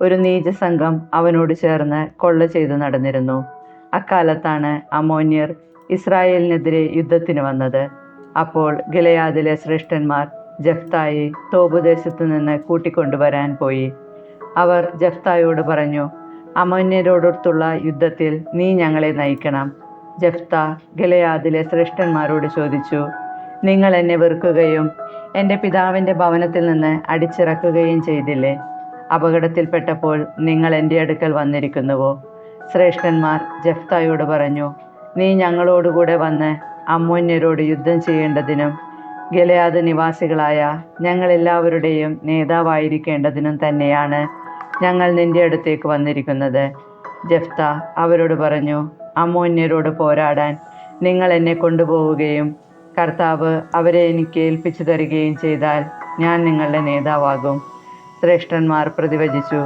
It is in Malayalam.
ഒരു നീചസംഘം അവനോട് ചേർന്ന് കൊള്ള ചെയ്തു നടന്നിരുന്നു. അക്കാലത്താണ് അമ്മോന്യർ ഇസ്രായേലിനെതിരെ യുദ്ധത്തിന് വന്നത്. അപ്പോൾ ഗിലെയാദിലെ ശ്രേഷ്ഠന്മാർ ജെഫ്തായെ തോബ് ദേശത്തു നിന്ന് കൂട്ടിക്കൊണ്ടുവരാൻ പോയി. അവർ ജെഫ്തായോട് പറഞ്ഞു, അമ്മോന്യരോടൊത്തുള്ള യുദ്ധത്തിൽ നീ ഞങ്ങളെ നയിക്കണം. ജെഫ്ത ഗിലെയാദിലെ ശ്രേഷ്ഠന്മാരോട് ചോദിച്ചു, നിങ്ങൾ എന്നെ വെറുക്കുകയും എൻ്റെ പിതാവിൻ്റെ ഭവനത്തിൽ നിന്ന് അടിച്ചിറക്കുകയും ചെയ്തില്ലേ? അപകടത്തിൽപ്പെട്ടപ്പോൾ നിങ്ങൾ എൻ്റെ അടുക്കൽ വന്നിരിക്കുന്നുവോ? ശ്രേഷ്ഠന്മാർ ജെഫ്തായോട് പറഞ്ഞു, നീ ഞങ്ങളോടുകൂടെ വന്ന് അമ്മോന്യരോട് യുദ്ധം ചെയ്യേണ്ടതിനും ഗിലെയാദ് നിവാസികളായ ഞങ്ങളെല്ലാവരുടെയും നേതാവായിരിക്കേണ്ടതിനും തന്നെയാണ് ഞങ്ങൾ നിന്റെ അടുത്തേക്ക് വന്നിരിക്കുന്നത്. ജെഫ്ത അവരോട് പറഞ്ഞു, അമ്മോന്യരോട് പോരാടാൻ നിങ്ങൾ എന്നെ കൊണ്ടുപോവുകയും കർത്താവ് അവരെ എനിക്ക് ഏൽപ്പിച്ചു തരികയും ചെയ്താൽ ഞാൻ നിങ്ങളുടെ നേതാവാകും. ശ്രേഷ്ഠന്മാർ പ്രതിവചിച്ചു,